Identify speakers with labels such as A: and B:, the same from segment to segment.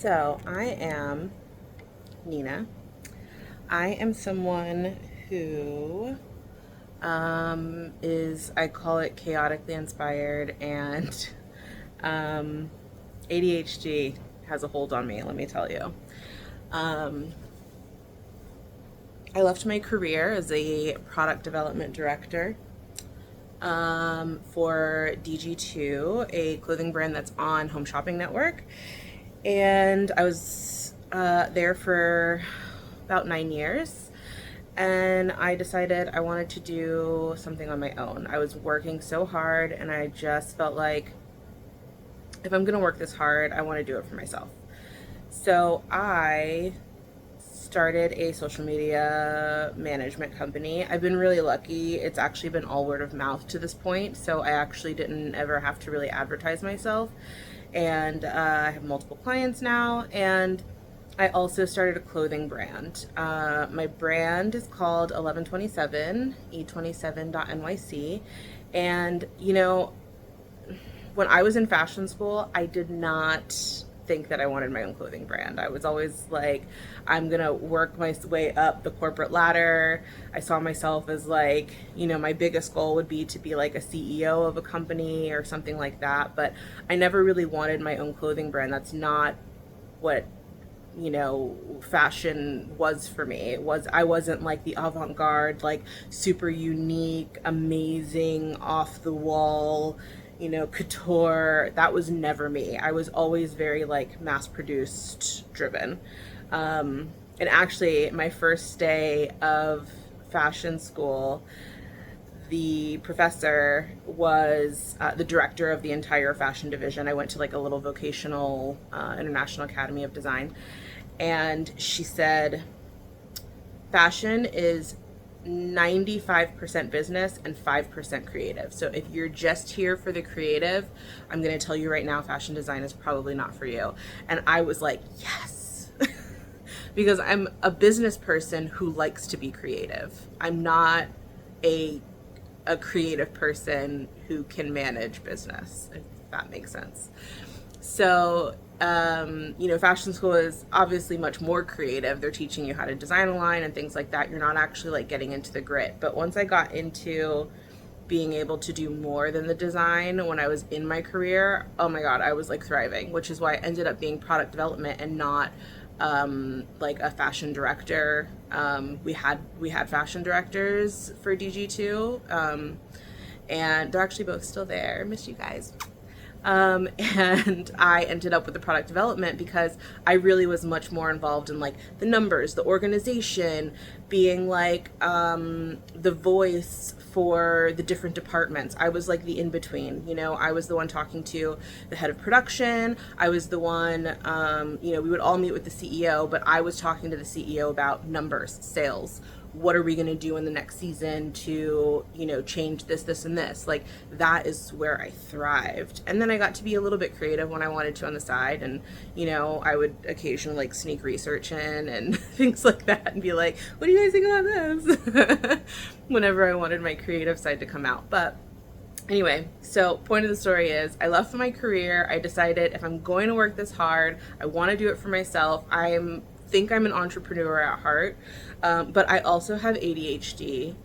A: So I am Nina. I am someone who I call it chaotically inspired, and um, ADHD has a hold on me, let me tell you. Um, I left my career as a product development director for DG2, a clothing brand that's on Home Shopping Network. And I was there for about 9 years. And I decided I wanted to do something on my own. I was working so hard, and I just felt like if I'm going to work this hard, I want to do it for myself. So I started a social media management company. I've been really lucky. It's actually been all word of mouth to this point, so I actually didn't ever have to really advertise myself. And I have multiple clients now, and I also started a clothing brand. My brand is called 1127, e27.nyc. And, when I was in fashion school, I did not think that I wanted my own clothing brand. I was always like, I'm gonna work my way up the corporate ladder. I saw myself as like, my biggest goal would be to be like a CEO of a company or something like that. But I never really wanted my own clothing brand. That's not what fashion was for me. I wasn't like the avant-garde, like super unique, amazing, off the wall, couture. That was never me. I was always very like mass produced driven. And actually, my first day of fashion school, the professor was the director of the entire fashion division. I went to like a little vocational international academy of design, and she said fashion is 95% business and 5% creative. So if you're just here for the creative, I'm going to tell you right now, fashion design is probably not for you. And I was like, yes. Because I'm a business person who likes to be creative. I'm not a creative person who can manage business, if that makes sense. So, fashion school is obviously much more creative. They're teaching you how to design a line and things like that. You're not actually like getting into the grit. But once I got into being able to do more than the design when I was in my career, oh my God, I was like thriving, which is why I ended up being product development and not like a fashion director. We had fashion directors for DG2, and they're actually both still there. Miss you guys. And I ended up with the product development because I really was much more involved in like the numbers, the organization, being like the voice for the different departments. I was like the in between, I was the one talking to the head of production. I was the one, we would all meet with the CEO, but I was talking to the CEO about numbers, sales. What are we going to do in the next season to, change this, and this? Like, that is where I thrived. And then I got to be a little bit creative when I wanted to on the side. And, I would occasionally like sneak research in and things like that and be like, what do you guys think about this? Whenever I wanted my creative side to come out. But anyway, so point of the story is I left my career. I decided if I'm going to work this hard, I want to do it for myself. I think I'm an entrepreneur at heart, but I also have ADHD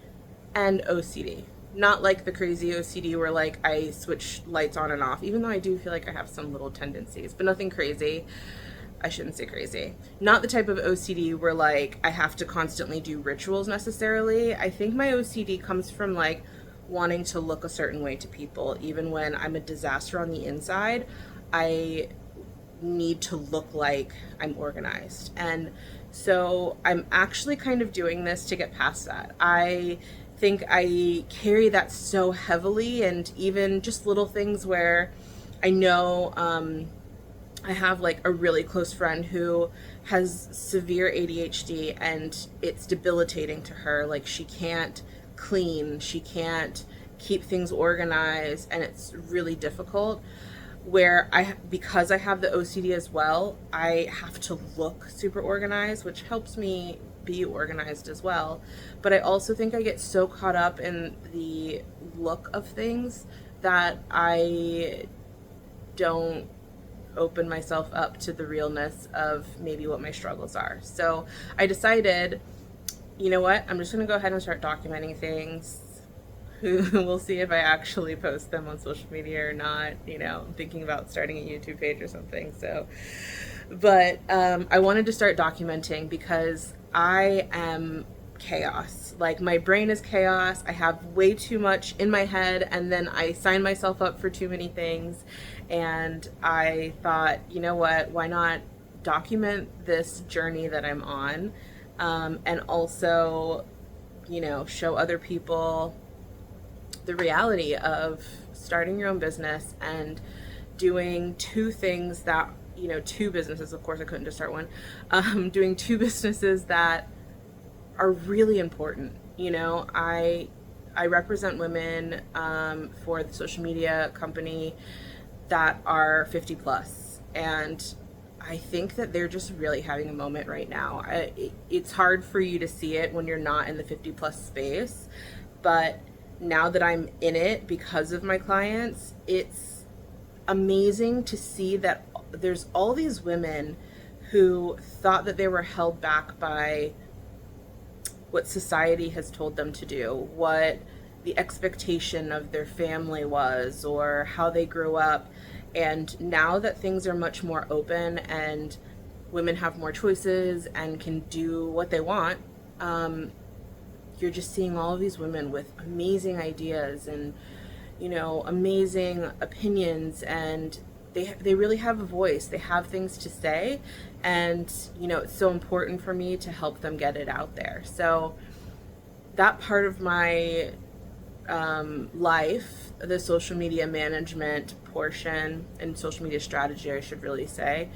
A: and OCD. Not like the crazy OCD where like I switch lights on and off, even though I do feel like I have some little tendencies, but nothing crazy. I shouldn't say crazy. Not the type of OCD where like I have to constantly do rituals necessarily. I think my OCD comes from like wanting to look a certain way to people. Even when I'm a disaster on the inside, I need to look like I'm organized. And so I'm actually kind of doing this to get past that. I think I carry that so heavily, and even just little things where I know I have like a really close friend who has severe ADHD, and it's debilitating to her. Like, she can't clean, she can't keep things organized, and it's really difficult. Where because I have the OCD as well, I have to look super organized, which helps me be organized as well. But I also think I get so caught up in the look of things that I don't open myself up to the realness of maybe what my struggles are. So I decided, you know what, I'm just going to go ahead and start documenting things. We'll see if I actually post them on social media or not. I'm thinking about starting a YouTube page or something. So, but I wanted to start documenting because I am chaos. Like, my brain is chaos. I have way too much in my head, and then I sign myself up for too many things. And I thought, you know what, why not document this journey that I'm on, and also, show other people the reality of starting your own business and doing two things that, two businesses, of course I couldn't just start one, doing two businesses that are really important. I represent women for the social media company that are 50 plus, and I think that they're just really having a moment right now. It's hard for you to see it when you're not in the 50 plus space, but now that I'm in it because of my clients, it's amazing to see that there's all these women who thought that they were held back by what society has told them to do, what the expectation of their family was, or how they grew up. And now that things are much more open and women have more choices and can do what they want, you're just seeing all of these women with amazing ideas and, amazing opinions, and they really have a voice. They have things to say, and it's so important for me to help them get it out there. So that part of my life, the social media management portion and social media strategy, I should really say,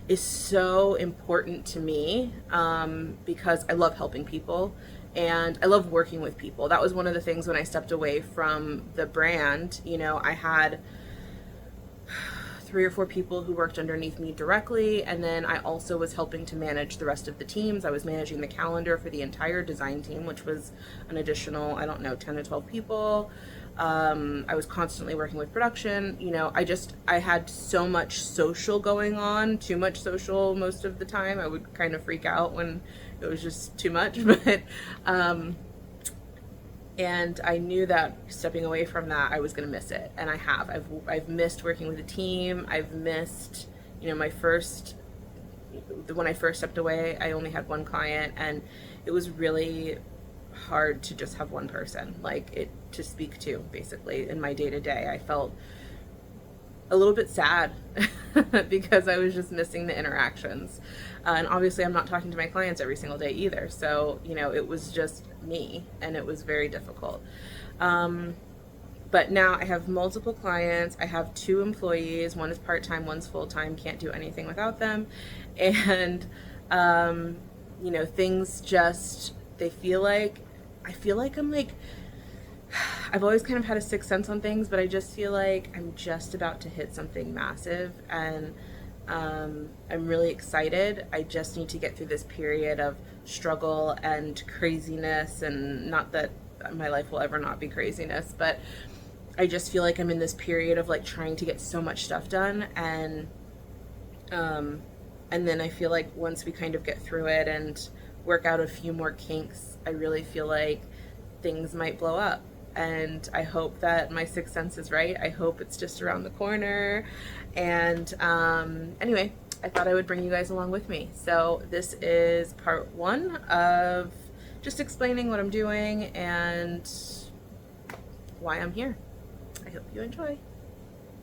A: is so important to me, because I love helping people and I love working with people. That was one of the things when I stepped away from the brand. I had 3 or 4 people who worked underneath me directly, and then I also was helping to manage the rest of the teams. I was managing the calendar for the entire design team, which was an additional, 10 to 12 people. I was constantly working with production. I had so much social going on, too much social most of the time. I would kind of freak out when it was just too much, but and I knew that stepping away from that, I was going to miss it, and I have. I've missed working with a team. I've missed, when I first stepped away, I only had one client, and it was really hard to just have one person, to speak to, basically, in my day-to-day. I felt a little bit sad because I was just missing the interactions. And obviously I'm not talking to my clients every single day either. So, it was just me, and it was very difficult. But now I have multiple clients. I have 2 employees. One is part-time, one's full-time. Can't do anything without them. And, things just, I feel like I've always kind of had a sixth sense on things, but I just feel like I'm just about to hit something massive, and I'm really excited. I just need to get through this period of struggle and craziness, and not that my life will ever not be craziness, but I just feel like I'm in this period of trying to get so much stuff done, and then I feel like once we kind of get through it and work out a few more kinks, I really feel like things might blow up. And I hope that my sixth sense is right. I hope it's just around the corner. And anyway, I thought I would bring you guys along with me. So this is part 1 of just explaining what I'm doing and why I'm here. I hope you enjoy.